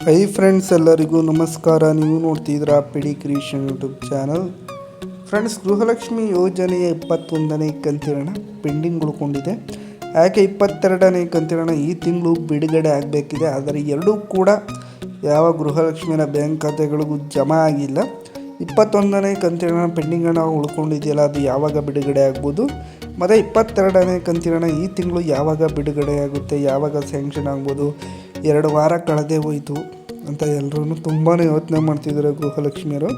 Hi friends, ಎಲ್ಲರಿಗೂ ನಮಸ್ಕಾರ. ನೀವು ನೋಡ್ತಿದ್ದೀರಾ PD creation YouTube channel. Friends, Gruhalakshmi ಯೋಜನೆಯ 21ನೇ ಕಂತಿನ ಪೆಂಡಿಂಗ್ ಉಳ್ಕೊಂಡಿದೆ. ಯಾಕೆ 22ನೇ ಕಂತಿನ ಈ ತಿಂಗಳು ಬಿಡುಗಡೆ ಆಗಬೇಕಿದೆ, ಆದರೆ ಎರಡೂ ಕೂಡ ಯಾವ ಗೃಹಲಕ್ಷ್ಮಿಯ ಬ್ಯಾಂಕ್ ಖಾತೆಗಳಿಗೂ ಜಮಾ ಆಗಿಲ್ಲ. 21ನೇ ಕಂತಿನ ಪೆಂಡಿಂಗ್ ಹಣ ಉಳ್ಕೊಂಡಿದೆಯಲ್ಲ, ಅದು ಯಾವಾಗ ಬಿಡುಗಡೆ ಆಗ್ಬೋದು, ಮತ್ತು 22ನೇ ಕಂತಿನ ಈ ತಿಂಗಳು ಯಾವಾಗ ಬಿಡುಗಡೆ ಆಗುತ್ತೆ, ಯಾವಾಗ ಸ್ಯಾಂಕ್ಷನ್ ಆಗ್ಬೋದು. 2 ವಾರ ಕಳೆದೇ ಹೋಯಿತು ಅಂತ ಎಲ್ಲರೂ ತುಂಬಾ ಯೋಚನೆ ಮಾಡ್ತಿದ್ದಾರೆ ಗೃಹಲಕ್ಷ್ಮಿಯರು.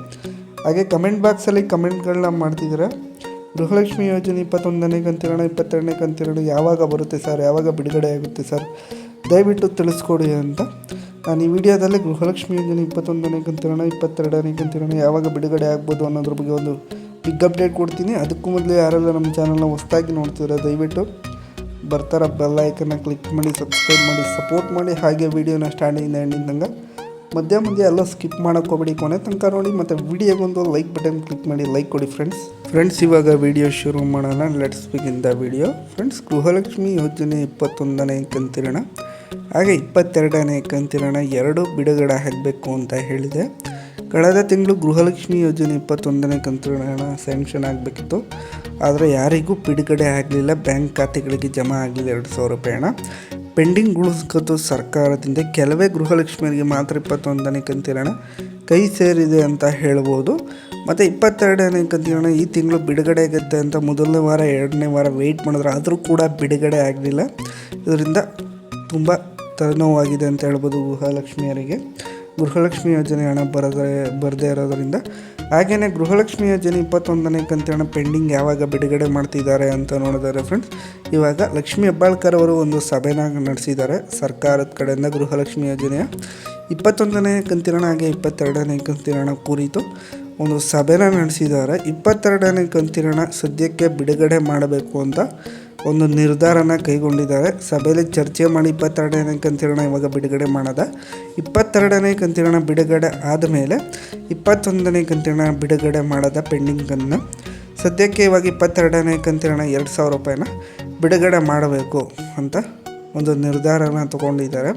ಹಾಗೆ ಕಮೆಂಟ್ ಬಾಕ್ಸಲ್ಲಿ ಕಮೆಂಟ್ಗಳನ್ನ ಮಾಡ್ತಿದ್ದಾರೆ. ಗೃಹಲಕ್ಷ್ಮಿ ಯೋಜನೆ 21ನೇ ಕಂತಿನ 22ನೇ ಕಂತಿನ ಯಾವಾಗ ಬರುತ್ತೆ ಸರ್, ಯಾವಾಗ ಬಿಡುಗಡೆ ಆಗುತ್ತೆ ಸರ್, ದಯವಿಟ್ಟು ತಿಳಿಸ್ಕೊಡಿ ಅಂತ. ನಾನು ಈ ವಿಡಿಯೋದಲ್ಲಿ ಗೃಹಲಕ್ಷ್ಮಿ ಯೋಜನೆ 21ನೇ ಕಂತಿನ 22ನೇ ಕಂತಿನ ಯಾವಾಗ ಬಿಡುಗಡೆ ಆಗ್ಬೋದು ಅನ್ನೋದ್ರ ಬಗ್ಗೆ ಒಂದು ಬಿಗ್ ಅಪ್ಡೇಟ್ ಕೊಡ್ತೀನಿ. ಅದಕ್ಕೂ ಮೊದಲು ಯಾರೆಲ್ಲ ನಮ್ಮ ಚಾನಲ್ನ ಹೊಸದಾಗಿ ನೋಡ್ತಿದ್ರೆ ದಯವಿಟ್ಟು ಬರ್ತಾರ ಬೆಲ್ ಐಕನ್ನ ಕ್ಲಿಕ್ ಮಾಡಿ, ಸಬ್ಸ್ಕ್ರೈಬ್ ಮಾಡಿ, ಸಪೋರ್ಟ್ ಮಾಡಿ. ಹಾಗೆ ವಿಡಿಯೋನ ಸ್ಟಾರ್ಟಿಂದ ಎಂಡಿಂಗ್ ತನಕ ಮಧ್ಯ ಎಲ್ಲ ಸ್ಕಿಪ್ ಮಾಡೋಕೆ ಹೋಗಬೇಡಿ, ಕೊನೆ ತನಕ ನೋಡಿ. ಮತ್ತು ವಿಡಿಯೋಗೊಂದು ಲೈಕ್ ಬಟನ್ ಕ್ಲಿಕ್ ಮಾಡಿ, ಲೈಕ್ ಕೊಡಿ ಫ್ರೆಂಡ್ಸ್. ಇವಾಗ ವಿಡಿಯೋ ಶುರು ಮಾಡೋಣ. Let's begin the video. Friends, Gruhalakshmi ಯೋಜನೆ 21ನೇ ಕಂತಿನ ಹಾಗೆ 22ನೇ ಕಂತಿನ ಎರಡು ಬಿಡುಗಡೆ ಆಗಬೇಕು ಅಂತ ಹೇಳಿದೆ. ಕಳೆದ ತಿಂಗಳು ಗೃಹಲಕ್ಷ್ಮಿ ಯೋಜನೆ 21ನೇ ಕಂತಿನ ಹಣ ಸ್ಯಾಂಕ್ಷನ್ ಆಗಬೇಕಿತ್ತು, ಆದರೆ ಯಾರಿಗೂ ಬಿಡುಗಡೆ ಆಗಲಿಲ್ಲ. ಬ್ಯಾಂಕ್ ಖಾತೆಗಳಿಗೆ ಜಮಾ ಆಗಲಿಲ್ಲ. 2,000 ರೂಪಾಯಿ ಹಣ ಪೆಂಡಿಂಗ್ ಉಳಿಸ್ಕೊತು ಸರ್ಕಾರದಿಂದ. ಕೆಲವೇ ಗೃಹಲಕ್ಷ್ಮಿಯರಿಗೆ ಮಾತ್ರ 21ನೇ ಕಂತಿನ ಹಣ ಕೈ ಸೇರಿದೆ ಅಂತ ಹೇಳ್ಬೋದು. ಮತ್ತು 22ನೇ ಕಂತಿನ ಈ ತಿಂಗಳು ಬಿಡುಗಡೆ ಆಗುತ್ತೆ ಅಂತ ಮೊದಲನೇ ವಾರ 2ನೇ ವಾರ ವೆಯ್ಟ್ ಮಾಡಿದ್ರು, ಆದರೂ ಕೂಡ ಬಿಡುಗಡೆ ಆಗಲಿಲ್ಲ. ಇದರಿಂದ ತುಂಬ ತಲೆನೋವಾಗಿದೆ ಅಂತ ಹೇಳ್ಬೋದು ಗೃಹಲಕ್ಷ್ಮಿಯರಿಗೆ. ಗೃಹಲಕ್ಷ್ಮಿ ಯೋಜನೆ ಹಣ ಬರದೇ ಇರೋದರಿಂದ. ಹಾಗೆಯೇ ಗೃಹಲಕ್ಷ್ಮಿ ಯೋಜನೆ 21ನೇ ಕಂತಿನ ಪೆಂಡಿಂಗ್ ಯಾವಾಗ ಬಿಡುಗಡೆ ಮಾಡ್ತಿದ್ದಾರೆ ಅಂತ ನೋಡಿದರೆ ಫ್ರೆಂಡ್ಸ್, ಇವಾಗ ಲಕ್ಷ್ಮೀ ಹೆಬ್ಬಾಳ್ಕರ್ ಅವರು ಒಂದು ಸಭೆನ ನಡೆಸಿದ್ದಾರೆ ಸರ್ಕಾರದ ಕಡೆಯಿಂದ. ಗೃಹಲಕ್ಷ್ಮಿ ಯೋಜನೆಯ 21ನೇ ಕಂತಿನ ಹಾಗೆ 22ನೇ ಕಂತಿನ ಕುರಿತು ಒಂದು ಸಭೆನ ನಡೆಸಿದ್ದಾರೆ. 22ನೇ ಕಂತಿನ ಸದ್ಯಕ್ಕೆ ಬಿಡುಗಡೆ ಮಾಡಬೇಕು ಅಂತ ಒಂದು ನಿರ್ಧಾರನ ಕೈಗೊಂಡಿದ್ದಾರೆ. ಸಭೆಯಲ್ಲಿ ಚರ್ಚೆ ಮಾಡಿ 22ನೇ ಕಂತಿನ ಇವಾಗ ಬಿಡುಗಡೆ ಮಾಡೋದ. 22ನೇ ಕಂತಿನ ಬಿಡುಗಡೆ ಆದಮೇಲೆ 21ನೇ ಕಂತಿನ ಬಿಡುಗಡೆ ಮಾಡೋದ ಪೆಂಡಿಂಗನ್ನು. ಸದ್ಯಕ್ಕೆ ಇವಾಗ 22ನೇ ಕಂತಿನ 2,000 ರೂಪಾಯಿನ ಬಿಡುಗಡೆ ಮಾಡಬೇಕು ಅಂತ ಒಂದು ನಿರ್ಧಾರನ ತಗೊಂಡಿದ್ದಾರೆ.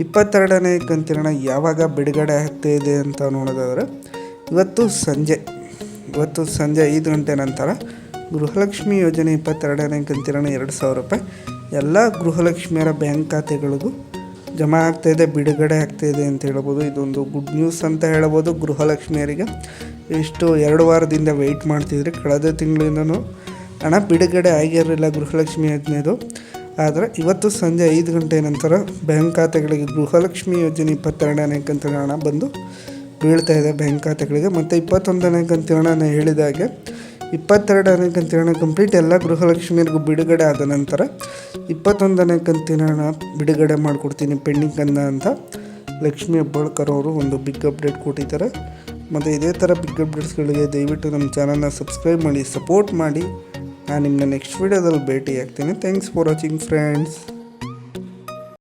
22ನೇ ಕಂತಿನ ಯಾವಾಗ ಬಿಡುಗಡೆ ಆಗ್ತಾಯಿದೆ ಅಂತ ನೋಡೋದಾದರೆ ಇವತ್ತು ಸಂಜೆ 5 ಗಂಟೆ ನಂತರ ಗೃಹಲಕ್ಷ್ಮಿ ಯೋಜನೆ 22ನೇ ಕಂತಿನ 2,000 ರೂಪಾಯಿ ಎಲ್ಲ ಗೃಹಲಕ್ಷ್ಮಿಯರ ಬ್ಯಾಂಕ್ ಖಾತೆಗಳಿಗೂ ಜಮಾ ಆಗ್ತಾಯಿದೆ, ಬಿಡುಗಡೆ ಆಗ್ತಾಯಿದೆ ಅಂತ ಹೇಳ್ಬೋದು. ಇದೊಂದು ಗುಡ್ ನ್ಯೂಸ್ ಅಂತ ಹೇಳ್ಬೋದು ಗೃಹಲಕ್ಷ್ಮಿಯರಿಗೆ. ಇಷ್ಟು 2 ವಾರದಿಂದ ವೆಯ್ಟ್ ಮಾಡ್ತಿದ್ರಿ. ಕಳೆದ ತಿಂಗಳಿಂದನೂ ಹಣ ಬಿಡುಗಡೆ ಆಗಿರಲಿಲ್ಲ ಗೃಹಲಕ್ಷ್ಮಿ ಯೋಜನೆದು. ಆದರೆ ಇವತ್ತು ಸಂಜೆ 5 ಗಂಟೆ ನಂತರ ಬ್ಯಾಂಕ್ ಖಾತೆಗಳಿಗೆ ಗೃಹಲಕ್ಷ್ಮಿ ಯೋಜನೆ 22ನೇ ಕಂತಿನ ಹಣ ಬಂದು ಬೀಳ್ತಾ ಇದೆ ಬ್ಯಾಂಕ್ ಖಾತೆಗಳಿಗೆ. ಮತ್ತು 21ನೇ ಕಂತಿನ ನಾನು ಹೇಳಿದಾಗೆ 22ನೇ ಕಂತಿನ ಕಂಪ್ಲೀಟ್ ಎಲ್ಲ ಗೃಹಲಕ್ಷ್ಮಿಯರಿಗೂ ಬಿಡುಗಡೆ ಆದ ನಂತರ 21ನೇ ಕಂತಿನ ಹಣ ಬಿಡುಗಡೆ ಮಾಡಿಕೊಡ್ತೀನಿ ಪೆಂಡಿಂಗನ್ನು ಅಂತ ಲಕ್ಷ್ಮೀ ಹೆಬ್ಬಾಳ್ಕರ್ ಅವರು ಒಂದು ಬಿಗ್ ಅಪ್ಡೇಟ್ ಕೊಟ್ಟಿದ್ದಾರೆ. ಮತ್ತು ಇದೇ ಥರ ಬಿಗ್ ಅಪ್ಡೇಟ್ಸ್ಗಳಿಗೆ ದಯವಿಟ್ಟು ನಮ್ಮ ಚಾನಲ್ನ ಸಬ್ಸ್ಕ್ರೈಬ್ ಮಾಡಿ, ಸಪೋರ್ಟ್ ಮಾಡಿ. ನಾನು ನಿಮ್ಮನ್ನ ನೆಕ್ಸ್ಟ್ ವೀಡಿಯೋದಲ್ಲಿ ಭೇಟಿ ಆಗ್ತೀನಿ. Thanks for watching friends.